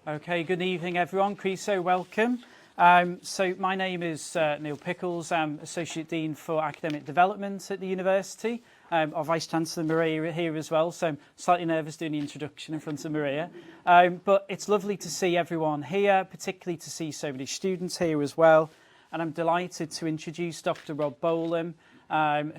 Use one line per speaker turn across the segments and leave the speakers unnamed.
Okay, good evening everyone. Creso, welcome. So my name is Neil Pickles. I'm Associate Dean for Academic Development at the University. Our Vice-Chancellor Maria here as well, so I'm slightly nervous doing the introduction in front of Maria. But it's lovely to see everyone here, particularly to see so many students here as well. And I'm delighted to introduce Dr. Rob Bolam,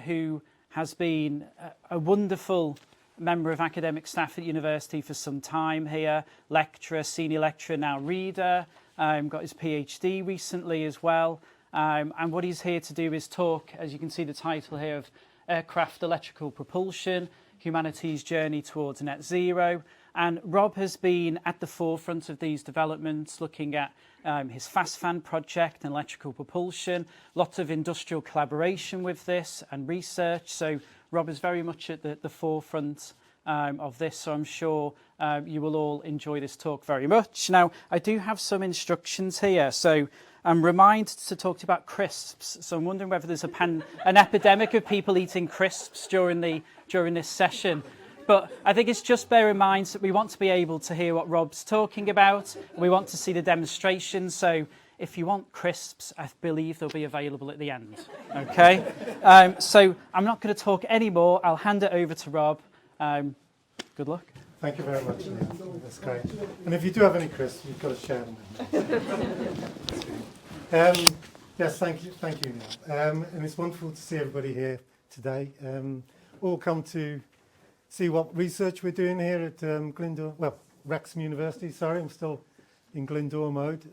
who has been a wonderful member of academic staff at university for some time here, lecturer, senior lecturer, now reader, got his PhD recently as well. And what he's here to do is talk, as you can see the title here, of aircraft electrical propulsion, humanity's journey towards net zero. And Rob has been at the forefront of these developments, looking at his FastFan project and electrical propulsion, lots of industrial collaboration with this and research. So Rob is very much at the forefront of this, so I'm sure you will all enjoy this talk very much. Now, I do have some instructions here. So I'm reminded to talk to you about crisps. So I'm wondering whether there's an epidemic of people eating crisps during this session. But I think it's just bear in mind that we want to be able to hear what Rob's talking about. We want to see the demonstration. So if you want crisps, I believe they'll be available at the end. Okay? So I'm not going to talk anymore. I'll hand it over to Rob. Good luck.
Thank you very much, Neil. That's great. And if you do have any crisps, you've got to share them. Yes, thank you, Neil. And it's wonderful to see everybody here today. All come to see what research we're doing here at Glyndŵr, well, Wrexham University. Sorry, I'm still in Glyndŵr mode.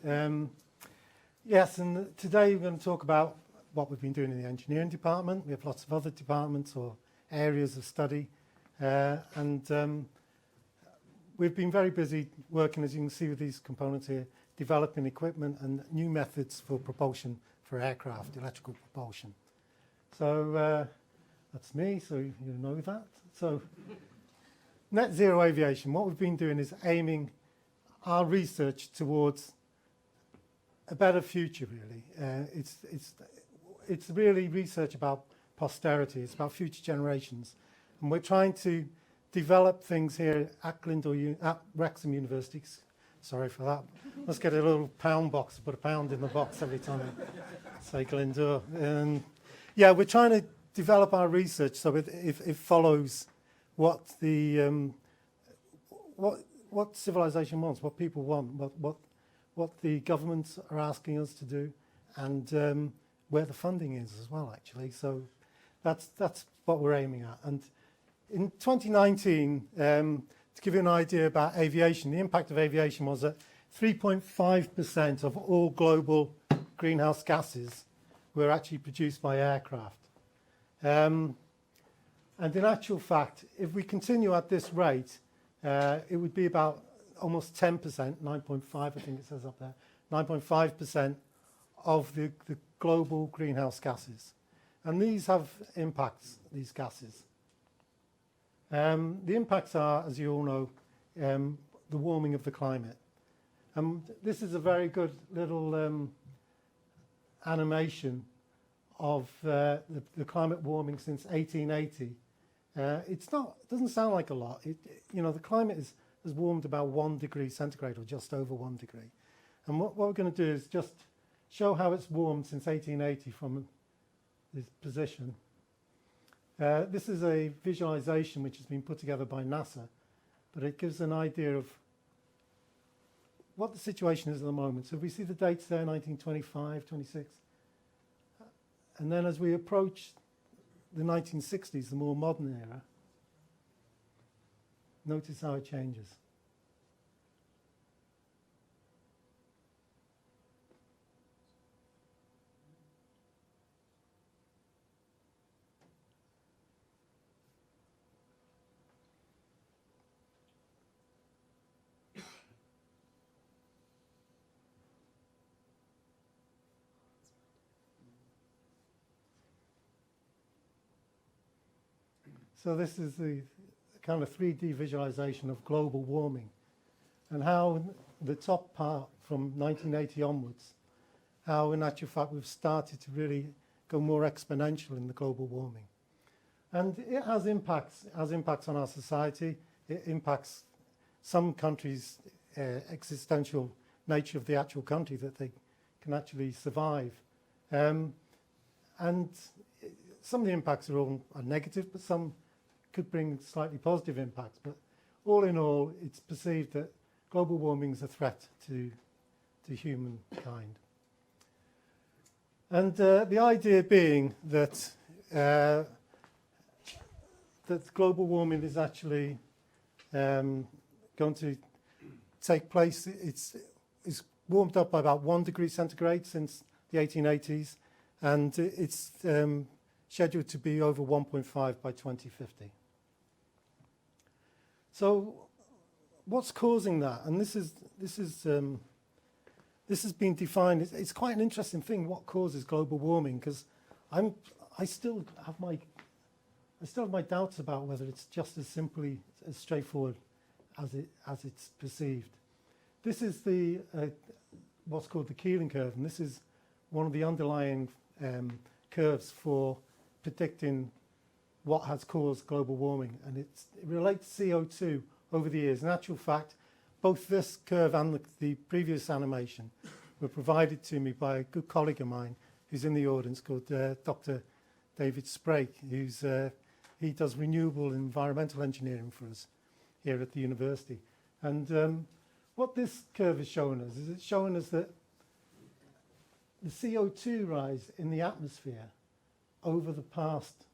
Yes, and today we're going to talk about what we've been doing in the engineering department. We have lots of other departments or areas of study. And we've been very busy working, as you can see with these components here, developing equipment and new methods for propulsion for aircraft, electrical propulsion. So that's me, so you know that. So net zero aviation, what we've been doing is aiming our research towards a better future, really. It's really research about posterity, it's about future generations. And we're trying to develop things here at Wrexham University. Sorry for that. Let's get a little pound box, put a pound in the box every time I say Glyndŵr. And yeah, we're trying to develop our research so it follows what the what civilization wants, what people want, what the governments are asking us to do, and where the funding is as well, actually. So that's what we're aiming at. And in 2019, to give you an idea about aviation, the impact of aviation was that 3.5% of all global greenhouse gases were actually produced by aircraft. And in actual fact, if we continue at this rate, it would be about almost 10%, 9.5 I think it says up there, 9.5% of the global greenhouse gases. And these have impacts, these gases. The impacts are, as you all know, the warming of the climate. This is a very good little animation of the climate warming since 1880. It doesn't sound like a lot. The climate has warmed about 1 degree centigrade, or just over 1 degree. And what we're going to do is just show how it's warmed since 1880 from this position. This is a visualization which has been put together by NASA, but it gives an idea of what the situation is at the moment. So we see the dates there, 1925, 26. And then as we approach the 1960s, the more modern era, notice how it changes. So this is the kind of 3D visualization of global warming, and how the top part from 1980 onwards, how in actual fact we've started to really go more exponential in the global warming. And it has impacts on our society. It impacts some countries existential nature of the actual country that they can actually survive. And some of the impacts are negative, but some could bring slightly positive impacts. But all in all, it's perceived that global warming is a threat to humankind. And the idea being that that global warming is actually going to take place. It's warmed up by about 1 degree centigrade since the 1880s, and it's scheduled to be over 1.5 by 2050. So what's causing that? And this has been defined. It's quite an interesting thing, what causes global warming, because I still have my doubts about whether it's just as straightforward as it's perceived. This is the what's called the Keeling curve, and this is one of the underlying curves for predicting what has caused global warming, and it relates CO2 over the years. In actual fact, both this curve and the previous animation were provided to me by a good colleague of mine who's in the audience called Dr. David Sprake, he does renewable environmental engineering for us here at the university. And what this curve is showing us is it's showing us that the CO2 rise in the atmosphere over the past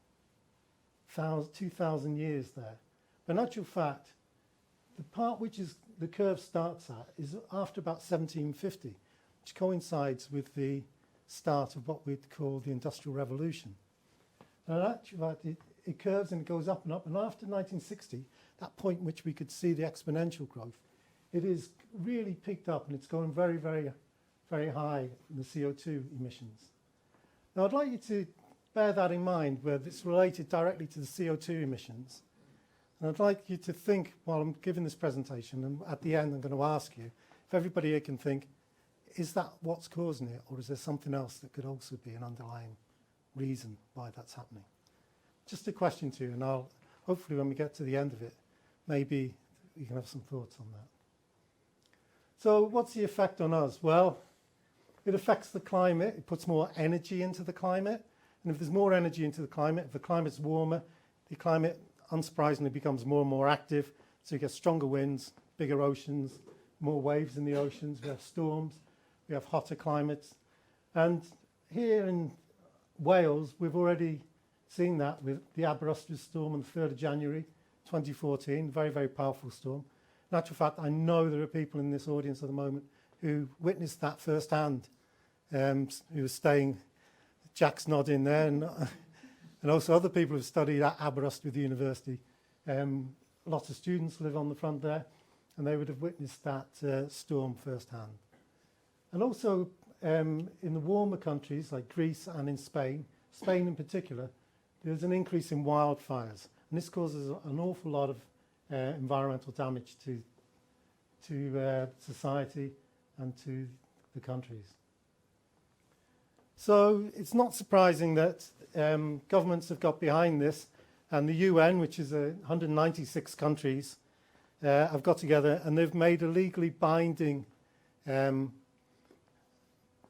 2,000 years there. But in actual fact, the part which is the curve starts at is after about 1750, which coincides with the start of what we'd call the Industrial Revolution. And in actual fact, it curves and it goes up, and after 1960, that point in which we could see the exponential growth, it is really picked up and it's going very, very, very high in the CO2 emissions. Now, I'd like you to bear that in mind, where it's related directly to the CO2 emissions. And I'd like you to think, while I'm giving this presentation, and at the end I'm going to ask you, if everybody here can think, is that what's causing it, or is there something else that could also be an underlying reason why that's happening? Just a question to you, and I'll hopefully when we get to the end of it, maybe you can have some thoughts on that. So what's the effect on us? Well, it affects the climate. It puts more energy into the climate. And if there's more energy into the climate, if the climate's warmer, the climate, unsurprisingly, becomes more and more active. So you get stronger winds, bigger oceans, more waves in the oceans. We have storms. We have hotter climates. And here in Wales, we've already seen that with the Aberystwyth storm on the 3rd of January 2014, very, very powerful storm. In actual fact, I know there are people in this audience at the moment who witnessed that firsthand, who were staying, Jack's nodding there, and also other people who've studied at Aberystwyth University. Lots of students live on the front there, and they would have witnessed that storm firsthand. And also in the warmer countries like Greece and in Spain in particular, there's an increase in wildfires. And this causes an awful lot of environmental damage to society and to the countries. So it's not surprising that governments have got behind this, and the UN, which is 196 countries, have got together and they've made a legally binding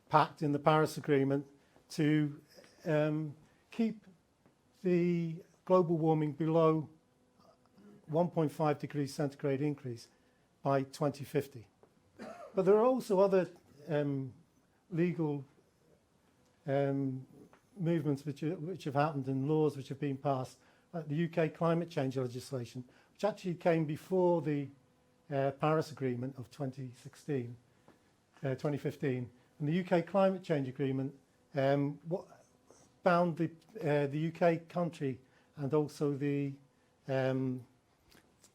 pact in the Paris Agreement to keep the global warming below 1.5 degrees centigrade increase by 2050. But there are also other legal movements which have happened and laws which have been passed, like the UK climate change legislation, which actually came before the Paris Agreement of 2015. And the UK climate change agreement bound the UK country and also the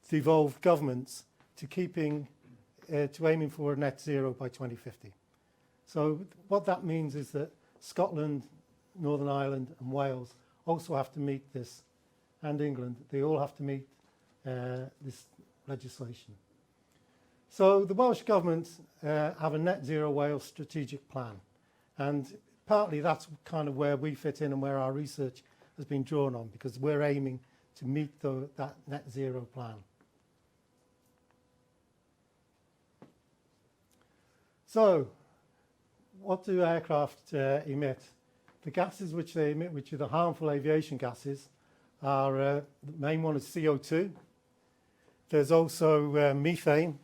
devolved governments to aiming for a net zero by 2050. So what that means is that Scotland, Northern Ireland and Wales also have to meet this, and England, they all have to meet this legislation. So the Welsh Government have a net zero Wales strategic plan, and partly that's kind of where we fit in and where our research has been drawn on, because we're aiming to meet that net zero plan. So, what do aircraft emit? The gases which they emit, which are the harmful aviation gases, are the main one is CO2. There's also methane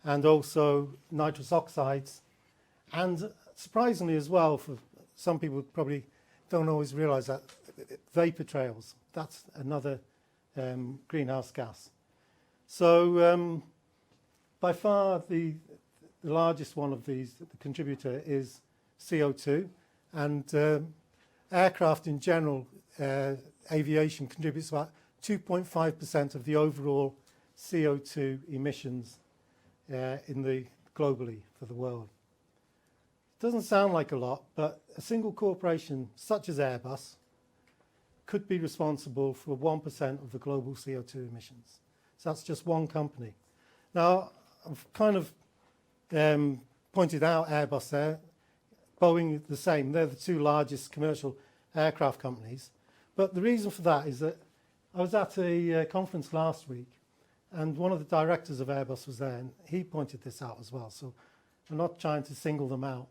and also nitrous oxides. And surprisingly as well, for some people probably don't always realise that, vapour trails. That's another greenhouse gas. So by far the largest one of these, the contributor, is CO2. And aircraft in general, aviation contributes about 2.5% of the overall CO2 emissions globally for the world. It doesn't sound like a lot, but a single corporation such as Airbus could be responsible for 1% of the global CO2 emissions. So that's just one company. Now, I've kind of pointed out Airbus there. Boeing the same. They're the two largest commercial aircraft companies. But the reason for that is that I was at a conference last week, and one of the directors of Airbus was there, and he pointed this out as well. So I'm not trying to single them out.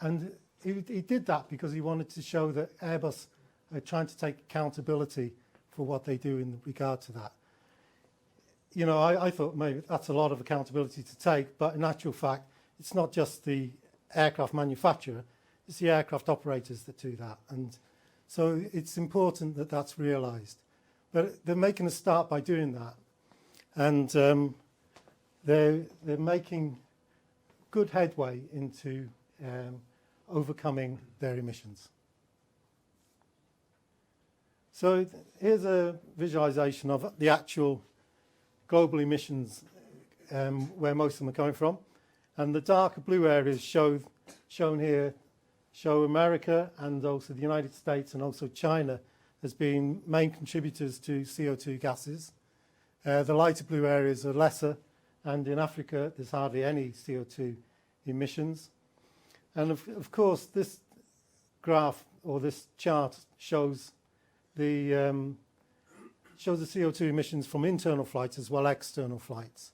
And he did that because he wanted to show that Airbus are trying to take accountability for what they do in regard to that. You know, I thought maybe that's a lot of accountability to take, but in actual fact, it's not just the aircraft manufacturer, it's the aircraft operators that do that. And so it's important that that's realised. But they're making a start by doing that. And they're making good headway into overcoming their emissions. So here's a visualisation of the actual global emissions where most of them are coming from. And the darker blue areas shown here show America and also the United States and also China as being main contributors to CO2 gases. The lighter blue areas are lesser, and in Africa there's hardly any CO2 emissions. And of course this graph or this chart shows the CO2 emissions from internal flights as well as external flights.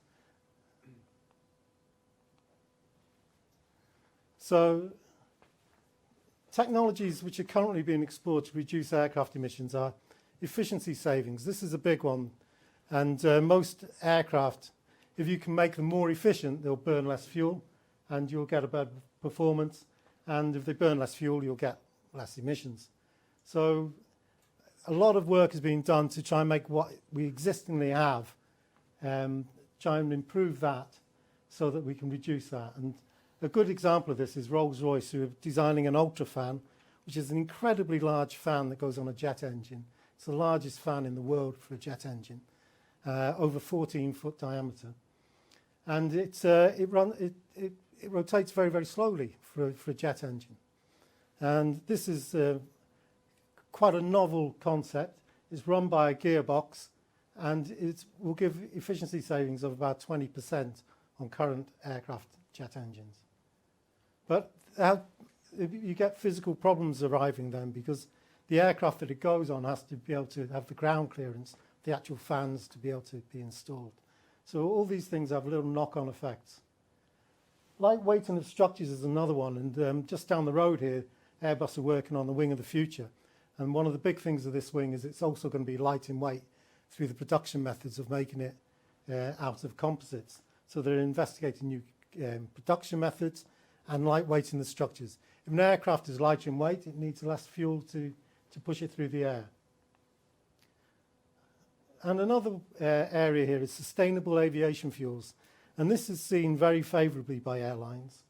So technologies which are currently being explored to reduce aircraft emissions are efficiency savings. This is a big one. And most aircraft, if you can make them more efficient, they'll burn less fuel and you'll get a better performance. And if they burn less fuel, you'll get less emissions. So a lot of work is being done to try and make what we existingly have, try and improve that so that we can reduce that. And a good example of this is Rolls-Royce, who are designing an UltraFan, which is an incredibly large fan that goes on a jet engine. It's the largest fan in the world for a jet engine, over 14-foot diameter. And it rotates very, very slowly for a jet engine. And this is quite a novel concept. It's run by a gearbox, and it will give efficiency savings of about 20% on current aircraft jet engines. But you get physical problems arriving then, because the aircraft that it goes on has to be able to have the ground clearance, the actual fans to be able to be installed. So all these things have little knock-on effects. Lightweighting of structures is another one, and just down the road here, Airbus are working on the wing of the future. And one of the big things of this wing is it's also going to be light in weight through the production methods of making it out of composites. So they're investigating new production methods and lightweighting the structures. If an aircraft is lighter in weight, it needs less fuel to push it through the air. And another area here is sustainable aviation fuels. And this is seen very favourably by airlines.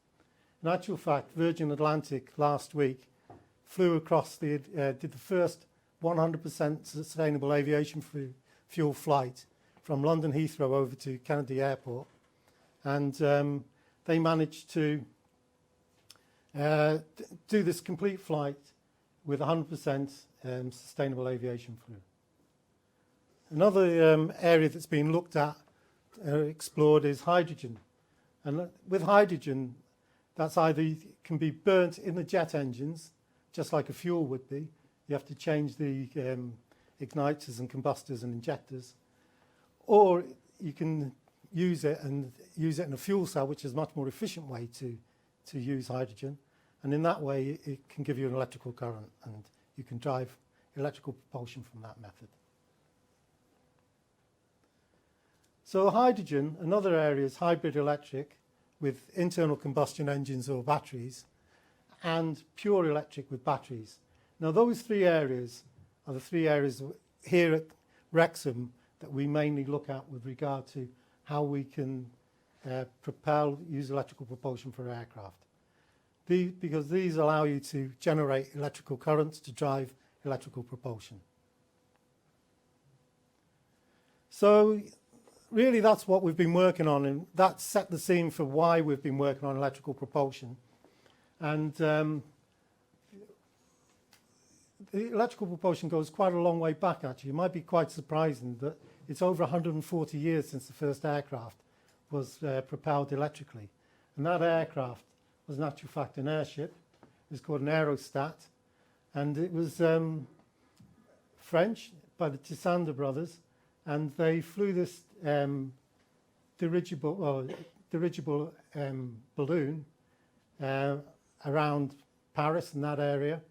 In actual fact, Virgin Atlantic last week flew across did the first 100% sustainable aviation fuel flight from London Heathrow over to Kennedy Airport. And they managed to do this complete flight with 100% sustainable aviation fuel. Another area that's been looked at, explored, is hydrogen. And with hydrogen, that's either can be burnt in the jet engines, just like a fuel would be. You have to change the igniters and combustors and injectors. Or you can use it and use it in a fuel cell, which is a much more efficient way to use hydrogen. And in that way, it can give you an electrical current, and you can drive electrical propulsion from that method. So hydrogen, another area is hybrid electric with internal combustion engines or batteries, and pure electric with batteries. Now those three areas are the three areas here at Wrexham that we mainly look at with regard to how we can use electrical propulsion for aircraft. Because these allow you to generate electrical currents to drive electrical propulsion. So really that's what we've been working on, and that set the scene for why we've been working on electrical propulsion. And the electrical propulsion goes quite a long way back, actually. It might be quite surprising that it's over 140 years since the first aircraft was propelled electrically. And that aircraft was in actual fact an airship. It was called an aerostat. And it was French by the Tissander brothers. And they flew this dirigible balloon around Paris and that area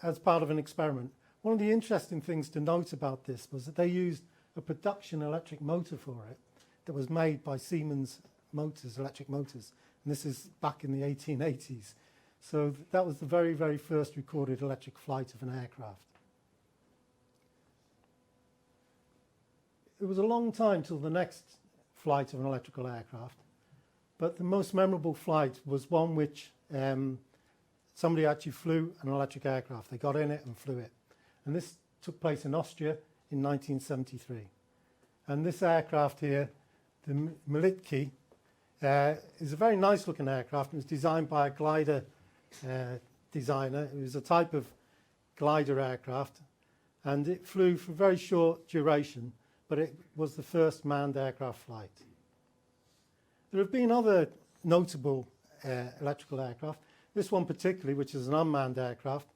as part of an experiment. One of the interesting things to note about this was that they used a production electric motor for it that was made by Siemens motors, electric motors. And this is back in the 1880s. So that was the very, very first recorded electric flight of an aircraft. It was a long time till the next flight of an electrical aircraft, but the most memorable flight was one which somebody actually flew an electric aircraft. They got in it and flew it. And this took place in Austria in 1973. And this aircraft here, the Militki, is a very nice looking aircraft. It was designed by a glider designer. It was a type of glider aircraft, and it flew for a very short duration, but it was the first manned aircraft flight. There have been other notable electrical aircraft. This one particularly, which is an unmanned aircraft,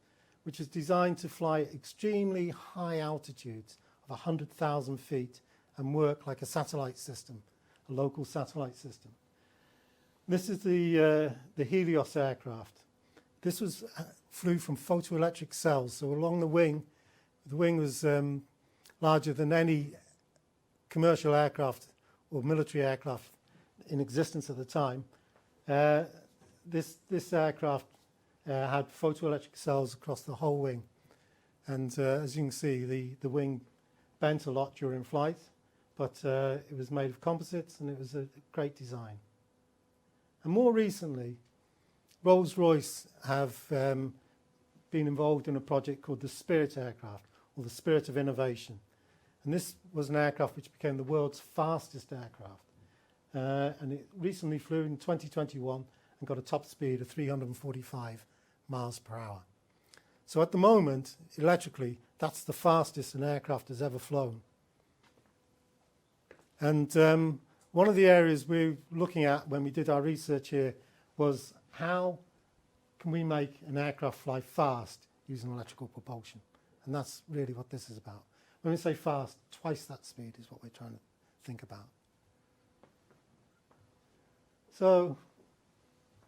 which is designed to fly at extremely high altitudes of 100,000 feet and work like a satellite system, a local satellite system. This is the Helios aircraft. This was flew from photoelectric cells, so along the wing was larger than any commercial aircraft or military aircraft in existence at the time. This aircraft had photoelectric cells across the whole wing, and as you can see, the wing bent a lot during flight, but it was made of composites and it was a great design. And more recently, Rolls-Royce have been involved in a project called the Spirit aircraft, or the Spirit of Innovation. And this was an aircraft which became the world's fastest aircraft. And it recently flew in 2021 and got a top speed of 345 miles per hour. So at the moment, electrically, that's the fastest an aircraft has ever flown. And one of the areas we were looking at when we did our research here was how can we make an aircraft fly fast using electrical propulsion? And that's really what this is about. When we say fast, twice that speed is what we're trying to think about. So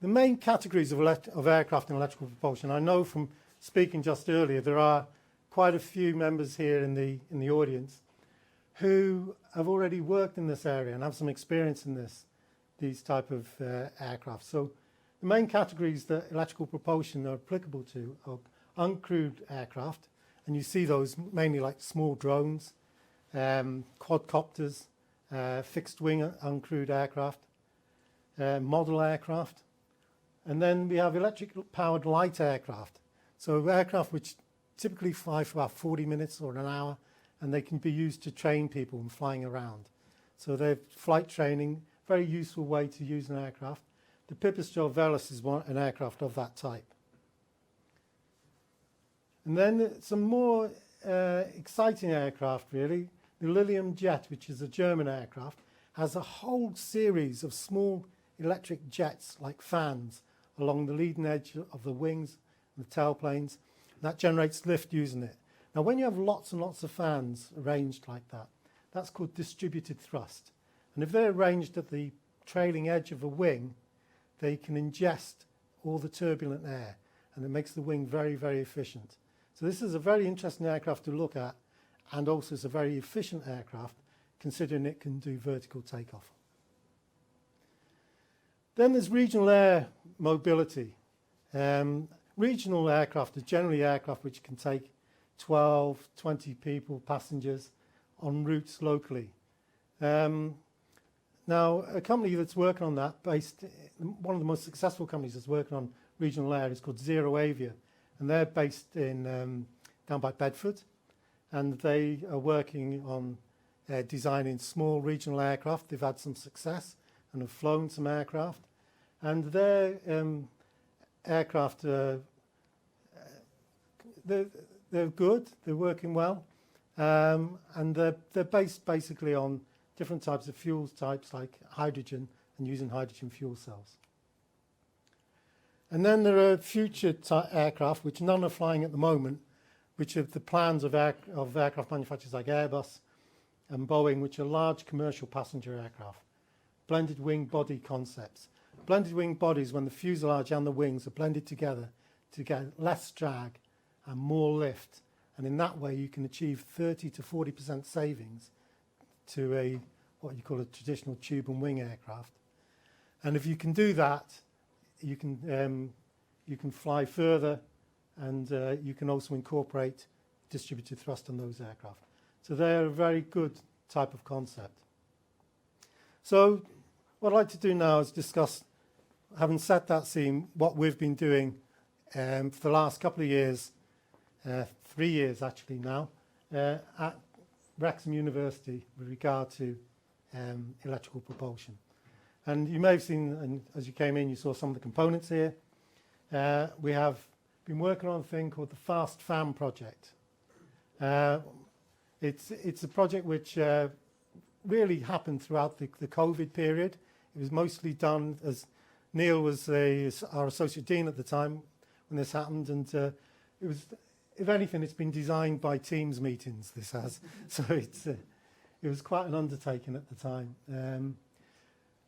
the main categories of aircraft and electrical propulsion, I know from speaking just earlier, there are quite a few members here in the audience who have already worked in this area and have some experience in these type of aircraft. So the main categories that electrical propulsion are applicable to are uncrewed aircraft, and you see those mainly like small drones, quadcopters, fixed-wing uncrewed aircraft, model aircraft, and then we have electric-powered light aircraft. So aircraft which typically fly for about 40 minutes or an hour, and they can be used to train people in flying around. So they're flight training, very useful way to use an aircraft. The Pipistrel Velis is an aircraft of that type. And then some more exciting aircraft, really. The Lilium Jet, which is a German aircraft, has a whole series of small electric jets, like fans, along the leading edge of the wings and the tailplanes. That generates lift using it. Now, when you have lots and lots of fans arranged like that, That's called distributed thrust. And if they're arranged at the trailing edge of a wing, they can ingest all the turbulent air, and it makes the wing very, very efficient. So this is a very interesting aircraft to look at, and also it's a very efficient aircraft, considering it can do vertical takeoff. Then there's regional air mobility. Regional aircraft are generally aircraft which can take 12, 20 people, passengers, on routes locally. Now, a company that's working on that, one of the most successful companies that's working on regional air is called Zero Avia, and they're based in down by Bedford, and they are working on designing small regional aircraft. They've had some success and have flown some aircraft, and their aircraft they're good, they're working well, and they're based basically on different types of fuel types like hydrogen and using hydrogen fuel cells. And then there are future aircraft, which none are flying at the moment, which are the plans of aircraft manufacturers like Airbus and Boeing, which are large commercial passenger aircraft. Blended wing body concepts. Blended wing bodies, when the fuselage and the wings are blended together to get less drag and more lift. And in that way, you can achieve 30 to 40% savings to a what you call a traditional tube and wing aircraft. And if you can do that, you can fly further, and you can also incorporate distributed thrust on those aircraft. So they're a very good type of concept. So what I'd like to do now is discuss, having set that scene, what we've been doing for the last couple of years, 3 years actually now, at Wrexham University with regard to electrical propulsion. And you may have seen, and as you came in, you saw some of the components here. We have been working on a thing called the Fast Fan project. It's a project which really happened throughout the COVID period. It was mostly done as Neil was our associate dean at the time when this happened, and it was, if anything, it's been designed by Teams meetings, this has. So it was quite an undertaking at the time.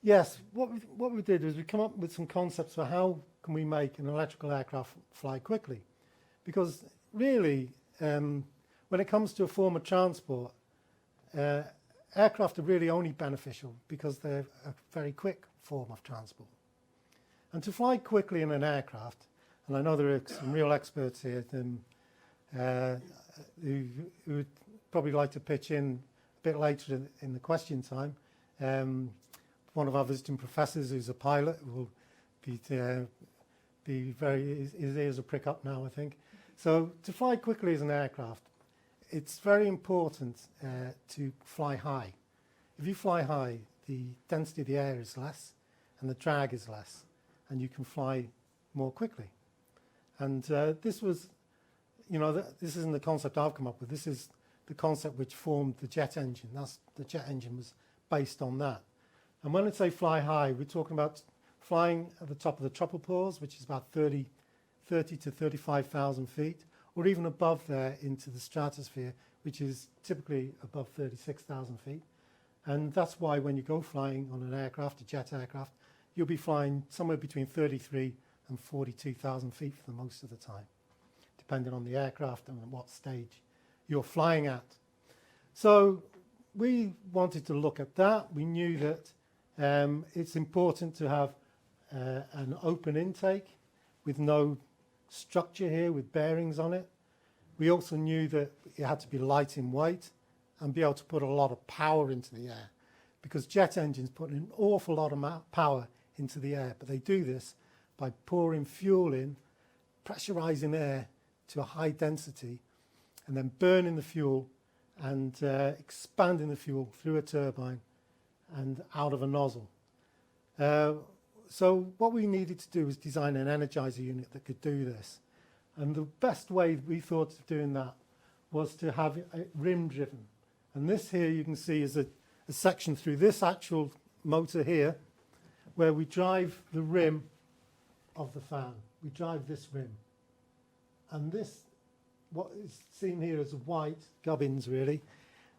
Yes, what we did was we come up with some concepts for how can we make an electrical aircraft fly quickly. Because really, when it comes to a form of transport, aircraft are really only beneficial because they're a very quick form of transport. And to fly quickly in an aircraft, and I know there are some real experts here who would probably like to pitch in a bit later in the question time. One of our visiting professors who's a pilot will be very, his ears will prick up now, I think. So to fly quickly as an aircraft, it's very important to fly high. If you fly high, the density of the air is less and the drag is less, and you can fly more quickly. And this was, this isn't the concept I've come up with. This is the concept which formed the jet engine. The jet engine was based on that. And when I say fly high, we're talking about flying at the top of the tropopause, which is about 30 to 35,000 feet, or even above there into the stratosphere, which is typically above 36,000 feet. And that's why when you go flying on an aircraft, a jet aircraft, you'll be flying somewhere between 33 and 42,000 feet for the most of the time, depending on the aircraft and what stage you're flying at. So we wanted to look at that. We knew that it's important to have an open intake with no structure here with bearings on it. We also knew that it had to be light in weight and be able to put a lot of power into the air, because jet engines put an awful lot of power into the air, but they do this by pouring fuel in, pressurizing air to a high density, and then burning the fuel and expanding the fuel through a turbine and out of a nozzle. So what we needed to do was design an energizer unit that could do this. And the best way we thought of doing that was to have it rim driven. And this here you can see is a section through this actual motor here, where we drive the rim of the fan. We drive this rim. And this, what is seen here as white gubbins really,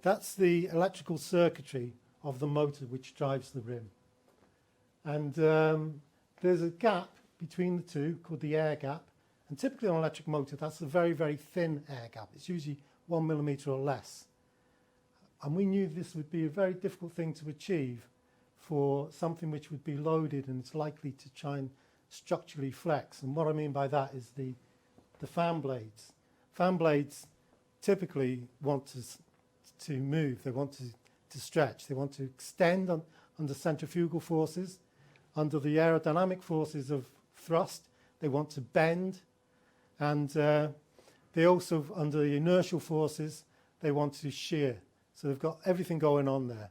That's the electrical circuitry of the motor which drives the rim. And there's a gap between the two called the air gap. And typically on an electric motor, that's a very, very thin air gap. It's usually 1 millimetre or less. And we knew this would be a very difficult thing to achieve for something which would be loaded and it's likely to try and structurally flex. And what I mean by that is the fan blades. Fan blades typically want to move, they want to stretch, they want to extend under centrifugal forces, under the aerodynamic forces of thrust, they want to bend, and they also, under the inertial forces, they want to shear. So they've got everything going on there.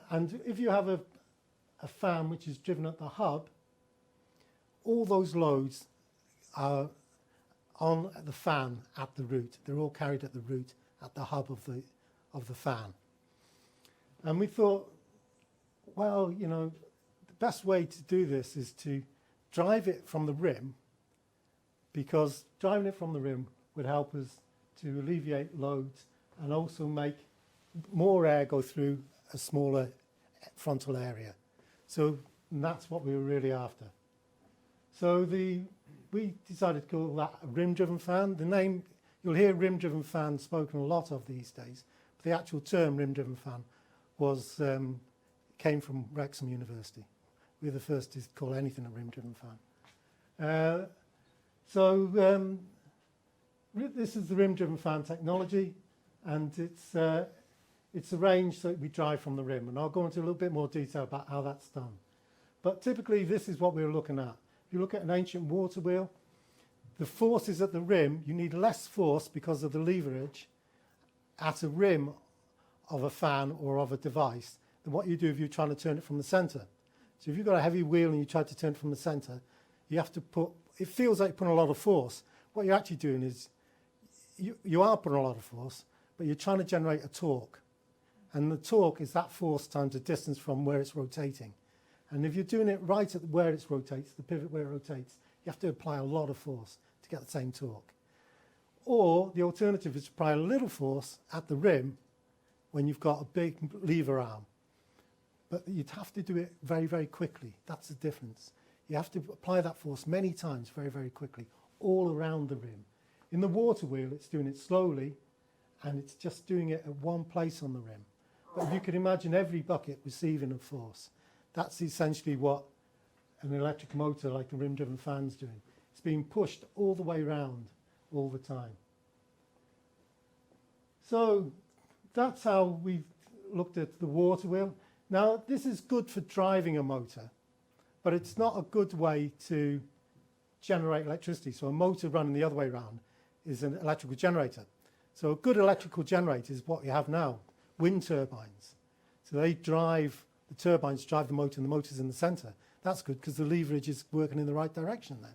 And if you have a fan which is driven at the hub, all those loads are on the fan at the root. They're all carried at the root, at the hub of the fan. And we thought, well, you know, the best way to do this is to drive it from the rim, because driving it from the rim would help us to alleviate loads and also make more air go through a smaller frontal area. So that's what we were really after. So we decided to call that a rim-driven fan. The name, you'll hear rim-driven fan spoken a lot of these days, but the actual term rim-driven fan came from Wrexham University. We were the first to call anything a rim-driven fan. This is the rim-driven fan technology, and it's arranged so that we drive from the rim. And I'll go into a little bit more detail about how that's done. But typically, this is what we're looking at. If you look at an ancient water wheel, the forces at the rim, you need less force because of the leverage at a rim of a fan or of a device than what you do if you're trying to turn it from the centre. So if you've got a heavy wheel and you try to turn it from the centre, you have to put, it feels like you're putting a lot of force. What you're actually doing is, you are putting a lot of force, but you're trying to generate a torque. And the torque is that force times the distance from where it's rotating. And if you're doing it right at where it rotates, the pivot where it rotates, you have to apply a lot of force to get the same torque. Or the alternative is to apply a little force at the rim when you've got a big lever arm. But you'd have to do it very, very quickly. That's the difference. You have to apply that force many times very, very quickly, all around the rim. In the water wheel, it's doing it slowly, and it's just doing it at one place on the rim. But if you can imagine every bucket receiving a force, that's essentially what an electric motor like the rim-driven fan's doing. It's being pushed all the way around all the time. So that's how we looked at the water wheel. Now, this is good for driving a motor, but it's not a good way to generate electricity. So a motor running the other way around is an electrical generator. So a good electrical generator is what we have now, wind turbines. So they drive, the turbines drive the motor and the motor's in the centre. That's good because the leverage is working in the right direction then.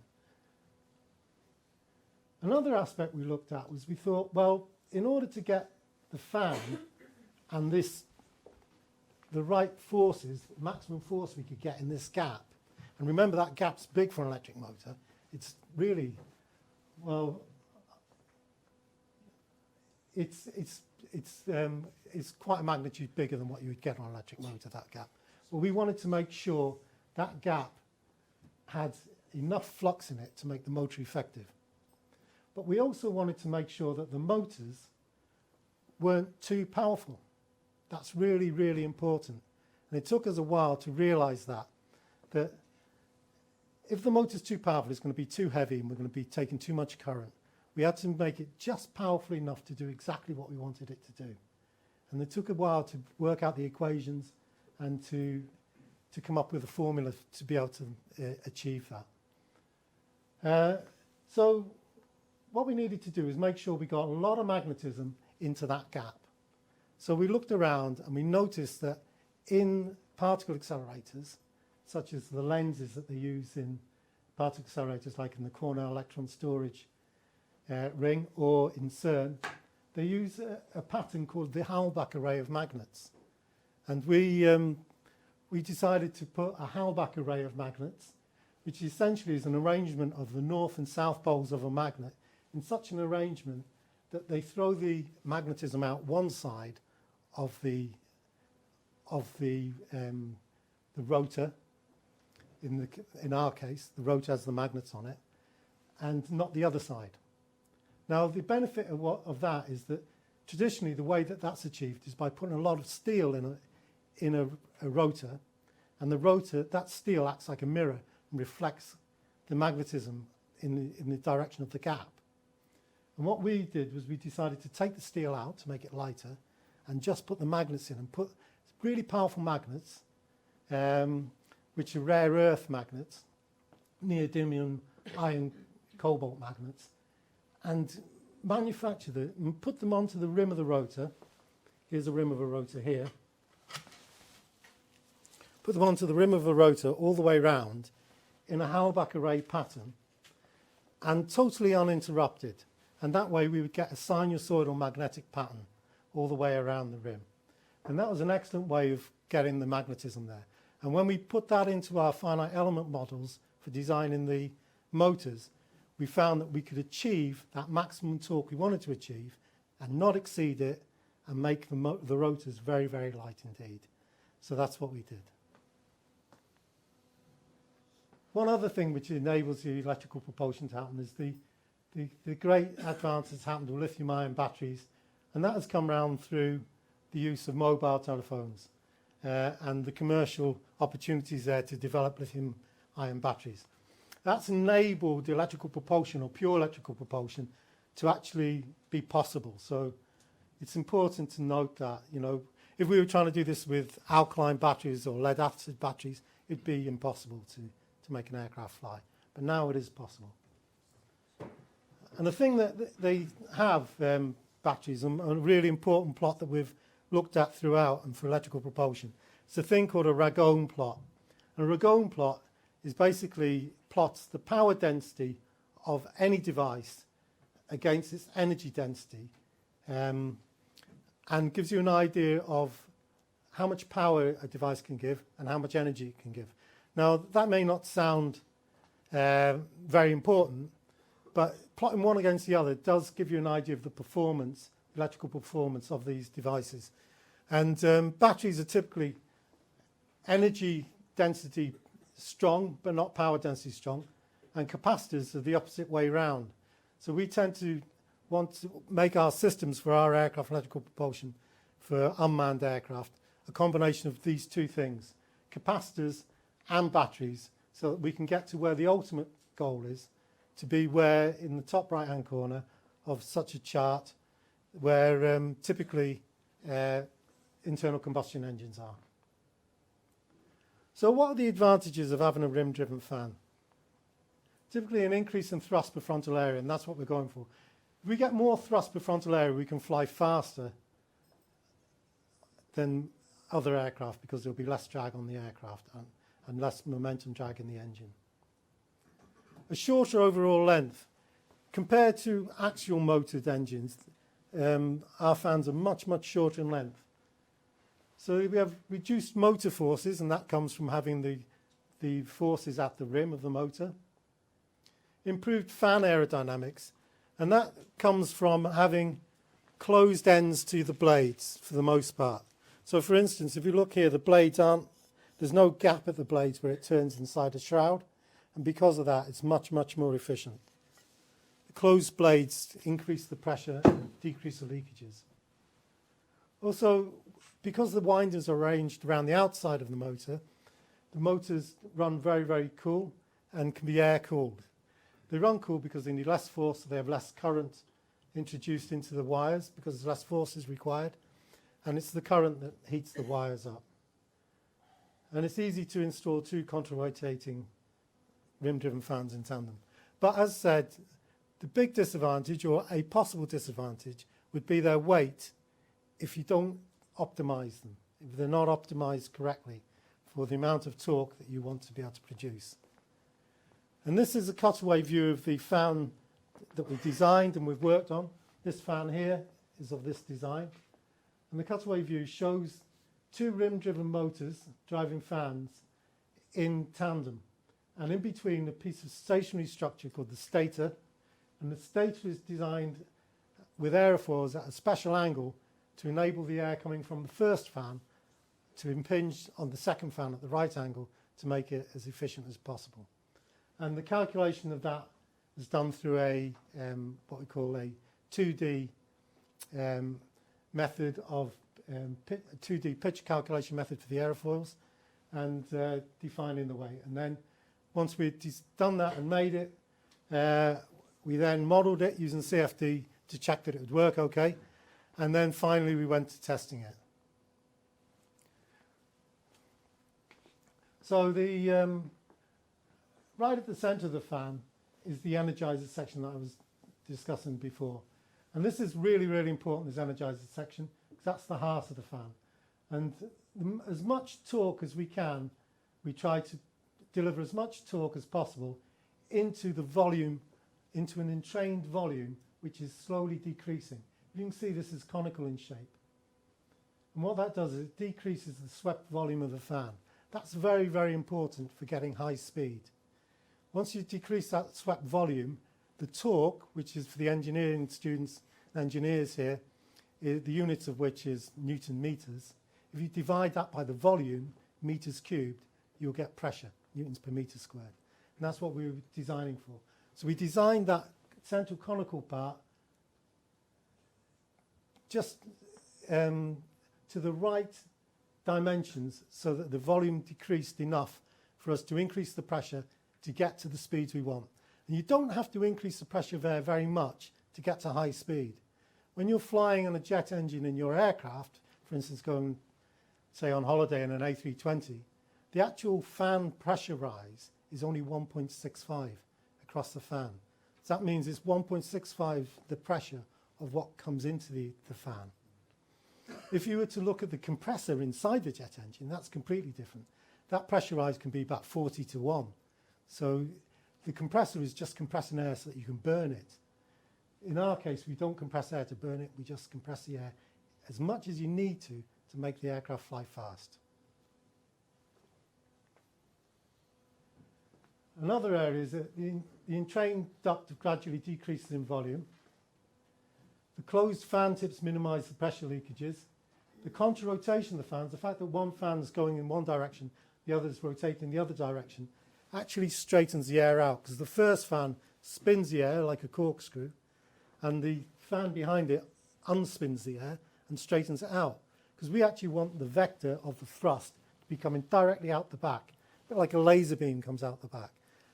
Another aspect we looked at was we thought, well, in order to get the fan and the right forces, maximum force we could get in this gap, and remember that gap's big for an electric motor, it's really, well, it's quite a magnitude bigger than what you would get on an electric motor, that gap. But we wanted to make sure that gap had enough flux in it to make the motor effective. But we also wanted to make sure that the motors weren't too powerful. That's really, really important. And it took us a while to realise that if the motor's too powerful, it's going to be too heavy and we're going to be taking too much current. We had to make it just powerful enough to do exactly what we wanted it to do. And it took a while to work out the equations and to come up with a formula to be able to achieve that. So what we needed to do is make sure we got a lot of magnetism into that gap. So we looked around and we noticed that in particle accelerators, such as the lenses that they use in particle accelerators like in the Cornell electron storage ring or in CERN, they use a pattern called the Halbach array of magnets. And we decided to put a Halbach array of magnets, which essentially is an arrangement of the north and south poles of a magnet, in such an arrangement that they throw the magnetism out one side of the rotor. In our case, the rotor has the magnets on it, and not the other side. Now, the benefit of that is that traditionally the way that that's achieved is by putting a lot of steel in a rotor, and the rotor, that steel acts like a mirror and reflects the magnetism in the direction of the gap. And what we did was we decided to take the steel out to make it lighter and just put the magnets in, and put really powerful magnets, which are rare earth magnets, neodymium iron cobalt magnets, and manufacture them and put them onto the rim of the rotor. Here's the rim of a rotor here. Put them onto the rim of the rotor all the way round in a Halbach array pattern, and totally uninterrupted. And that way we would get a sinusoidal magnetic pattern all the way around the rim. And that was an excellent way of getting the magnetism there. And when we put that into our finite element models for designing the motors, we found that we could achieve that maximum torque we wanted to achieve and not exceed it, and make the rotors very, very light indeed. So that's what we did. One other thing which enables the electrical propulsion to happen is the great advances that's happened with lithium-ion batteries, and that has come around through the use of mobile telephones and the commercial opportunities there to develop lithium-ion batteries. That's enabled the electrical propulsion, or pure electrical propulsion, to actually be possible. So it's important to note that, you know, if we were trying to do this with alkaline batteries or lead-acid batteries, it'd be impossible to make an aircraft fly. But now it is possible. And the thing that they have, batteries, and a really important plot that we've looked at throughout and for electrical propulsion, it's a thing called a Ragone plot. And a Ragone plot is basically plots the power density of any device against its energy density, and gives you an idea of how much power a device can give and how much energy it can give. Now, that may not sound very important, but plotting one against the other does give you an idea of the performance, electrical performance of these devices. And batteries are typically energy density strong, but not power density strong. And capacitors are the opposite way round. So we tend to want to make our systems for our aircraft electrical propulsion for unmanned aircraft a combination of these two things, capacitors and batteries, so that we can get to where the ultimate goal is, to be where in the top right hand corner of such a chart where typically internal combustion engines are. So what are the advantages of having a rim driven fan? Typically an increase in thrust per frontal area, and that's what we're going for. If we get more thrust per frontal area, we can fly faster than other aircraft because there'll be less drag on the aircraft and less momentum drag in the engine. A shorter overall length. Compared to axial motored engines, our fans are much, much shorter in length. So we have reduced motor forces, and that comes from having the forces at the rim of the motor. Improved fan aerodynamics, and that comes from having closed ends to the blades for the most part. So for instance, if you look here, the blades there's no gap at the blades where it turns inside a shroud, and because of that, it's much, much more efficient. The closed blades increase the pressure and decrease the leakages. Also, because the winders are arranged around the outside of the motors run very, very cool and can be air-cooled. They run cool because they need less force, so they have less current introduced into the wires because less force is required, and it's the current that heats the wires up. And it's easy to install two contra-rotating rim-driven fans in tandem. But as said, the big disadvantage, or a possible disadvantage, would be their weight if you don't optimize them, if they're not optimized correctly for the amount of torque that you want to be able to produce. And this is a cutaway view of the fan that we've designed and we've worked on. This fan here is of this design. And the cutaway view shows two rim-driven motors driving fans in tandem. And in between a piece of stationary structure called the stator. And the stator is designed with aerofoils at a special angle to enable the air coming from the first fan to impinge on the second fan at the right angle to make it as efficient as possible. And the calculation of that is done through a what we call a 2D method of 2D pitch calculation method for the aerofoils, and defining the weight. And then once we'd done that and made it, we then modelled it using CFD to check that it would work okay, and then finally we went to testing it. So the right at the centre of the fan is the energizer section that I was discussing before. And this is really, really important, this energizer section, because that's the heart of the fan. And as much torque as we can, we try to deliver as much torque as possible into the volume, into an entrained volume, which is slowly decreasing. You can see this is conical in shape. And what that does is it decreases the swept volume of the fan. That's very, very important for getting high speed. Once you decrease that swept volume, the torque, which is for the engineering students and engineers here, the units of which is Newton meters. If you divide that by the volume, meters cubed, you'll get pressure, newtons per meter squared. And that's what we were designing for. So we designed that central conical part just to the right dimensions so that the volume decreased enough for us to increase the pressure to get to the speeds we want. And you don't have to increase the pressure of air very much to get to high speed. When you're flying on a jet engine in your aircraft, for instance going, say, on holiday in an A320, the actual fan pressure rise is only 1.65 across the fan. So that means it's 1.65 the pressure of what comes into the fan. If you were to look at the compressor inside the jet engine, that's completely different. That pressure rise can be about 40 to 1. So the compressor is just compressing air so that you can burn it. In our case, we don't compress air to burn it, we just compress the air as much as you need to make the aircraft fly fast. Another area is that the entrained duct gradually decreases in volume. The closed fan tips minimise the pressure leakages. The contra-rotation of the fans, the fact that one fan is going in one direction, the other is rotating in the other direction, actually straightens the air out, because the first fan spins the air like a corkscrew, and the fan behind it unspins the air and straightens it out. Because we actually want the vector of the thrust to be coming directly out the back, a bit like a laser beam comes out the back.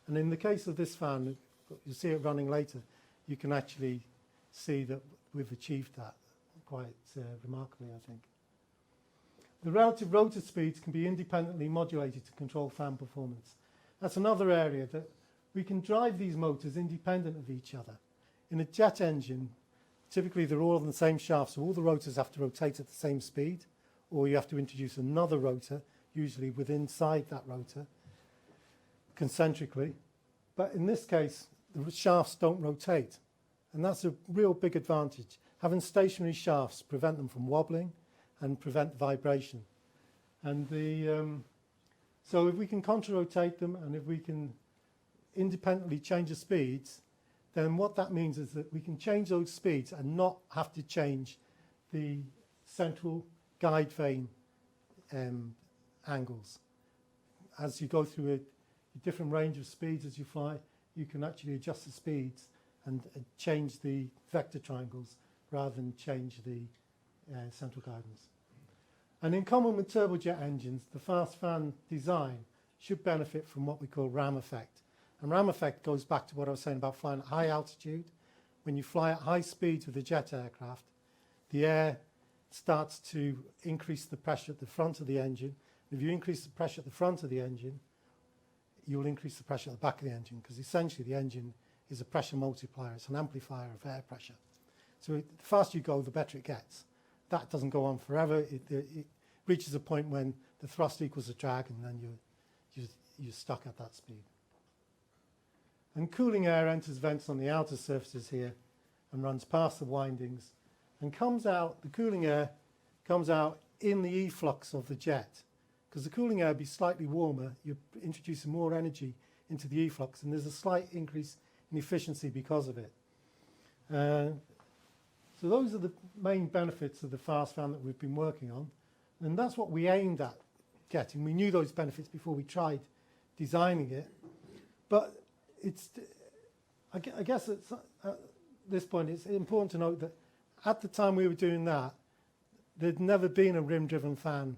And in the case of this fan, you'll see it running later, you can actually see that we've achieved that quite remarkably, I think. The relative rotor speeds can be independently modulated to control fan performance. That's another area that we can drive these motors independent of each other. In a jet engine, typically they're all on the same shaft, so all the rotors have to rotate at the same speed, or you have to introduce another rotor, usually inside that rotor, concentrically. But in this case, the shafts don't rotate, and that's a real big advantage. Having stationary shafts prevent them from wobbling and prevent vibration. And so if we can contra-rotate them, and if we can independently change the speeds, then what that means is that we can change those speeds and not have to change the central guide vane angles. As you go through a different range of speeds as you fly, you can actually adjust the speeds and change the vector triangles rather than change the central guidance. And in common with turbojet engines, the fast fan design should benefit from what we call ram effect. And ram effect goes back to what I was saying about flying at high altitude. When you fly at high speeds with a jet aircraft, the air starts to increase the pressure at the front of the engine. If you increase the pressure at the front of the engine, you'll increase the pressure at the back of the engine, because essentially the engine is a pressure multiplier. It's an amplifier of air pressure. So the faster you go, the better it gets. That doesn't go on forever. It reaches a point when the thrust equals the drag, and then you're stuck at that speed. And cooling air enters vents on the outer surfaces here and runs past the windings and comes out, the cooling air comes out in the efflux of the jet. Because the cooling air would be slightly warmer, you're introducing more energy into the efflux, and there's a slight increase in efficiency because of it. So those are the main benefits of the fast fan that we've been working on. And that's what we aimed at getting. We knew those benefits before we tried designing it. But I guess at this point it's important to note that at the time we were doing that, there'd never been a rim-driven fan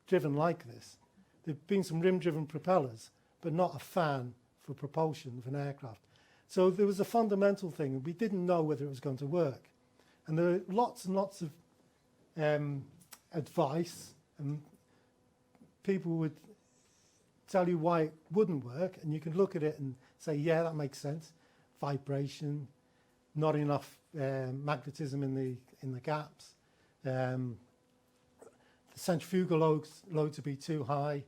driven like this. There'd been some rim-driven propellers, but not a fan for propulsion of an aircraft. So there was a fundamental thing. We didn't know whether it was going to work. And there are lots and lots of advice, and people would tell you why it wouldn't work, and you can look at it and say, yeah, that makes sense. Vibration, not enough magnetism in the gaps, the centrifugal load to be too high.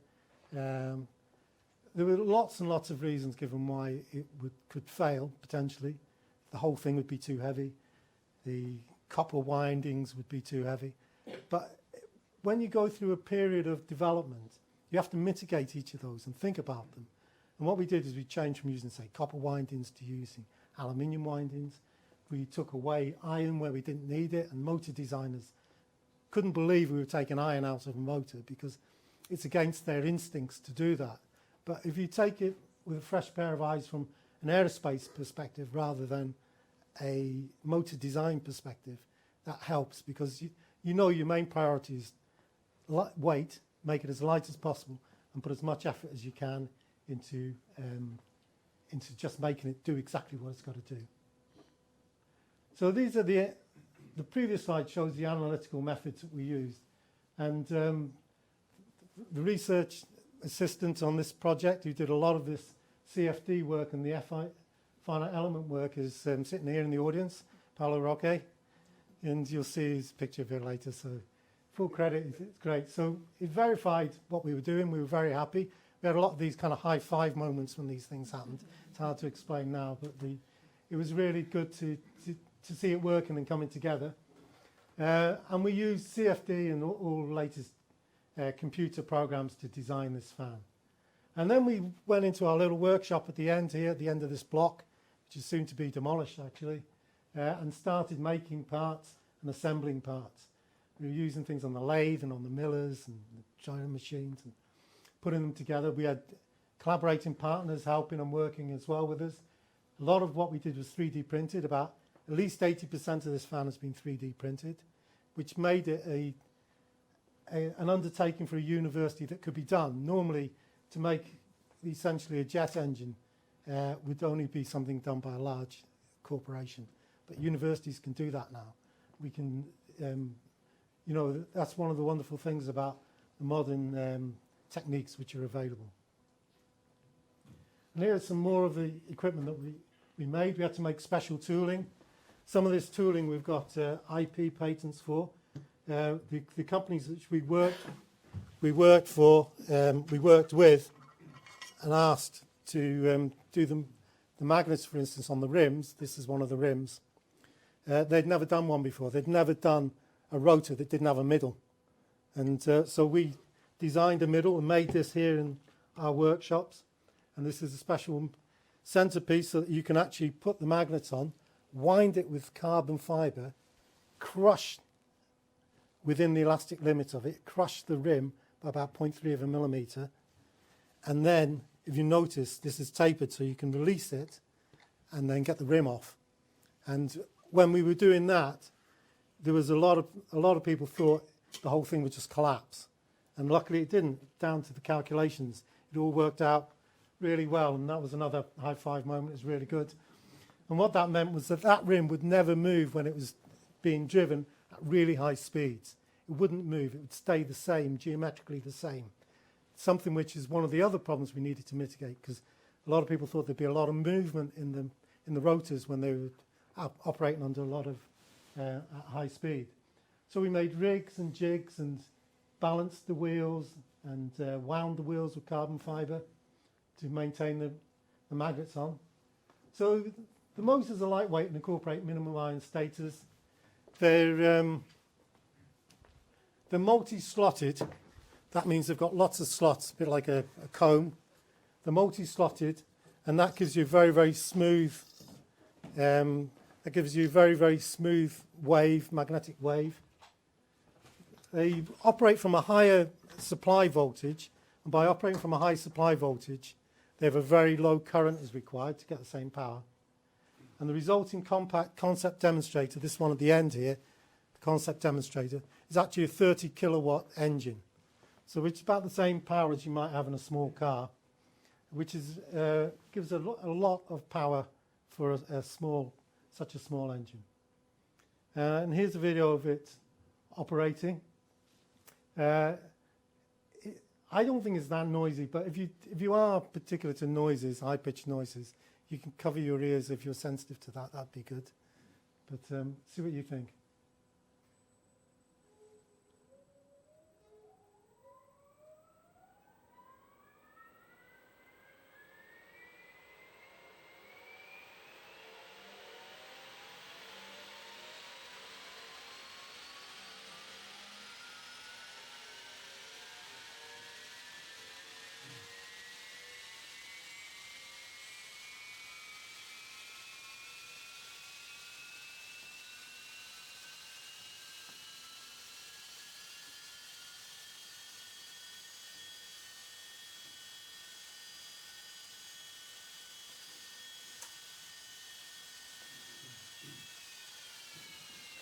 There were lots and lots of reasons given why it could fail, potentially. The whole thing would be too heavy. The copper windings would be too heavy. But when you go through a period of development, you have to mitigate each of those and think about them. And what we did is we changed from using, say, copper windings to using aluminium windings. We took away iron where we didn't need it, and motor designers couldn't believe we were taking iron out of a motor because it's against their instincts to do that. But if you take it with a fresh pair of eyes from an aerospace perspective rather than a motor design perspective, that helps, because you know your main priority is weight, make it as light as possible, and put as much effort as you can into just making it do exactly what it's got to do. So these are the previous slide shows the analytical methods that we used, and the research assistant on this project who did a lot of this CFD work and the finite element work is sitting here in the audience, Paolo Roque, and you'll see his picture a bit later, so full credit, it's great. So it verified what we were doing. We were very happy. We had a lot of these kind of high five moments when these things happened. It's hard to explain now, but it was really good to see it working and coming together. And we used CFD and all the latest computer programs to design this fan. And then we went into our little workshop at the end here, at the end of this block, which is soon to be demolished actually, and started making parts and assembling parts. We were using things on the lathe and on the millers and the China machines and putting them together. We had collaborating partners helping and working as well with us. A lot of what we did was 3D printed. About at least 80% of this fan has been 3D printed, which made it an undertaking for a university that could be done. Normally, to make essentially a jet engine would only be something done by a large corporation. But universities can do that now. We can, that's one of the wonderful things about the modern techniques which are available. And here's some more of the equipment that we made. We had to make special tooling. Some of this tooling we've got IP patents for. The companies which we worked with and asked to do the magnets, for instance, on the rims. This is one of the rims. They'd never done one before. They'd never done a rotor that didn't have a middle. And so we designed a middle and made this here in our workshops. And this is a special centerpiece so that you can actually put the magnets on, wind it with carbon fiber, crush within the elastic limit of it, crush the rim by about 0.3 of a millimeter. And then, if you notice, this is tapered so you can release it and then get the rim off. And when we were doing that, there was a lot of people thought the whole thing would just collapse. And luckily it didn't, down to the calculations. It all worked out really well, and that was another high five moment. It was really good. And what that meant was that rim would never move when it was being driven at really high speeds. It wouldn't move. It would stay the same, geometrically the same. Something which is one of the other problems we needed to mitigate, because a lot of people thought there'd be a lot of movement in the rotors when they were operating under a lot of at high speed. So we made rigs and jigs and balanced the wheels and wound the wheels with carbon fiber to maintain the magnets on. So the motors are lightweight and incorporate minimum iron stators. They're multi-slotted. That means they've got lots of slots, a bit like a comb. They're multi-slotted, and that gives you very, very smooth That gives you a very, very smooth wave, magnetic wave. They operate from a higher supply voltage, and by operating from a high supply voltage, they have a very low current is required to get the same power. And the resulting compact concept demonstrator, this one at the end here, the concept demonstrator, is actually a 30 kilowatt engine. So which is about the same power as you might have in a small car, which is, gives a lot of power for such a small engine. And here's a video of it operating. I don't think it's that noisy, but if you are particular to noises, high-pitched noises, you can cover your ears if you're sensitive to that. That'd be good. But see what you think.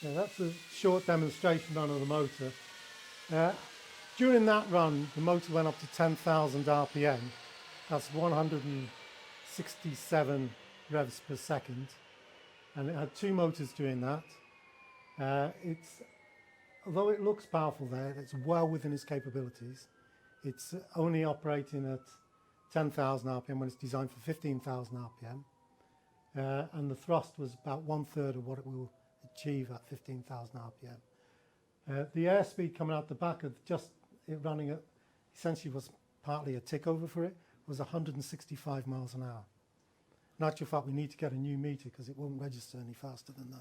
Okay, that's a short demonstration run of the motor. During that run, the motor went up to 10,000 RPM. That's 167 revs per second. And it had two motors doing that. Although it looks powerful there, it's well within its capabilities. It's only operating at 10,000 RPM when it's designed for 15,000 RPM. And the thrust was about 1/3 of what it will achieve at 15,000 RPM. The airspeed coming out the back of just it running at, essentially was partly a tick over for it, was 165 miles an hour. In actual fact, we need to get a new meter because it won't register any faster than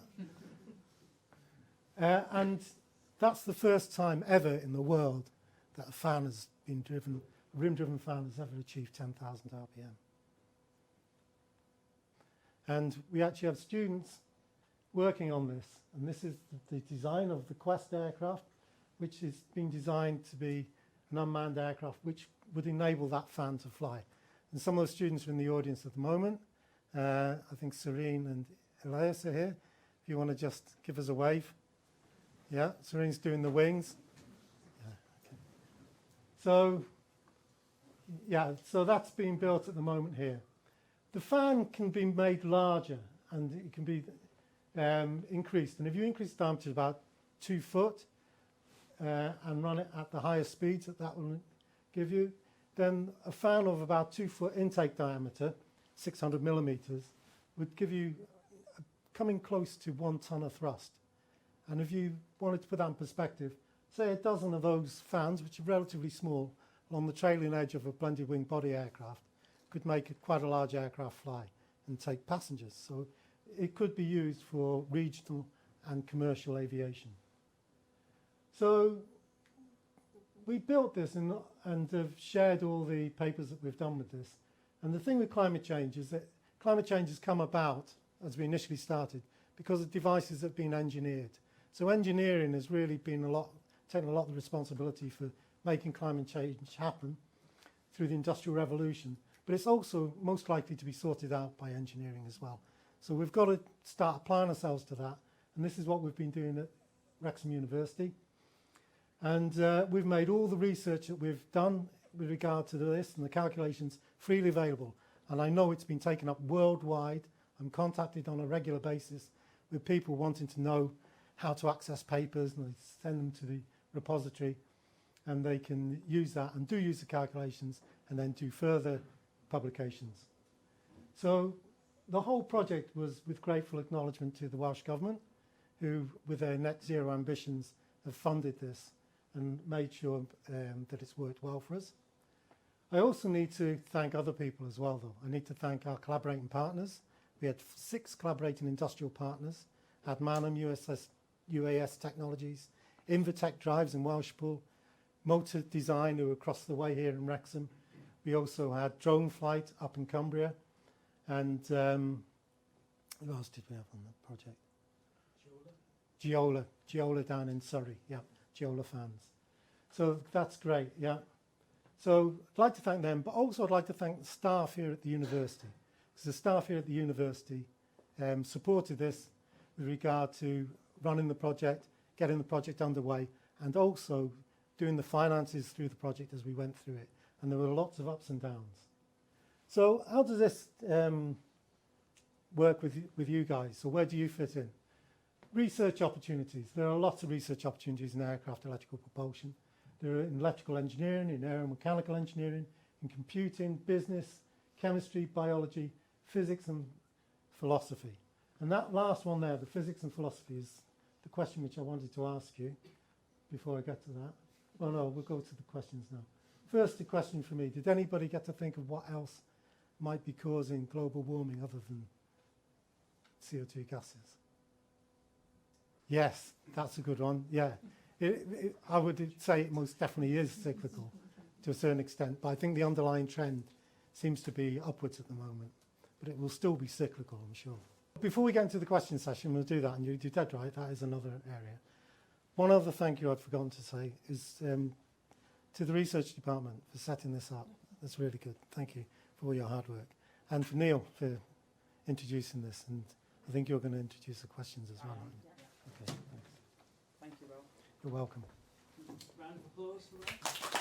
that. And that's the first time ever in the world that a fan has been driven, a rim-driven fan has ever achieved 10,000 RPM. And we actually have students working on this, and this is the design of the Quest aircraft, which is being designed to be an unmanned aircraft which would enable that fan to fly. And some of the students are in the audience at the moment. I think Serene and Elias are here. If you want to just give us a wave. Yeah, Serene's doing the wings. Yeah, okay. So that's being built at the moment here. The fan can be made larger and it can be increased. And if you increase the diameter to about 2 foot and run it at the highest speeds that will give you, then a fan of about 2 foot intake diameter, 600 millimeters, would give you coming close to 1 ton of thrust. And if you wanted to put that in perspective, say a dozen of those fans, which are relatively small, along the trailing edge of a blended wing body aircraft, could make quite a large aircraft fly and take passengers. So it could be used for regional and commercial aviation. So we built this and have shared all the papers that we've done with this. And the thing with climate change is that climate change has come about, as we initially started, because of devices that have been engineered. So engineering has really been taken a lot of the responsibility for making climate change happen through the Industrial Revolution. But it's also most likely to be sorted out by engineering as well. So we've got to start applying ourselves to that. And this is what we've been doing at Wrexham University. And we've made all the research that we've done with regard to this and the calculations freely available. And I know it's been taken up worldwide. I'm contacted on a regular basis with people wanting to know how to access papers, and I send them to the repository and they can use that and do use the calculations and then do further publications. So the whole project was with grateful acknowledgement to the Welsh Government, who with their net zero ambitions have funded this and made sure that it's worked well for us. I also need to thank other people as well though. I need to thank our collaborating partners. We had 6 collaborating industrial partners, at Manham, UAS Technologies, Invitec Drives in Welshpool, Motor Design, who are across the way here in Wrexham. We also had Drone Flight up in Cumbria, and Who else did we have on the project? Giola down in Surrey, yeah, Giola fans. So that's great, yeah. So I'd like to thank them, but also I'd like to thank the staff here at the university, because the staff here at the university supported this with regard to running the project, getting the project underway, and also doing the finances through the project as we went through it. And there were lots of ups and downs. So how does this work with you guys? So where do you fit in? Research opportunities. There are lots of research opportunities in aircraft electrical propulsion. There are in electrical engineering, in aeromechanical engineering, in computing, business, chemistry, biology, physics and philosophy. And that last one there, the physics and philosophy, is the question which I wanted to ask you before I get to that. Well, no, we'll go to the questions now. First, a question for me. Did anybody get to think of what else might be causing global warming other than CO2 gases? Yes, that's a good one, yeah. I would say it most definitely is cyclical to a certain extent, but I think the underlying trend seems to be upwards at the moment, but it will still be cyclical, I'm sure. Before we get into the question session, we'll do that, and you're dead right, that is another area. One other thank you I'd forgotten to say is to the research department for setting this up. That's really good. Thank you for all your hard work. And for Neil for introducing this, and I think you're going to introduce the questions as well, aren't you? Okay, thanks.
Thank you, Will.
You're welcome.
Round of applause for that.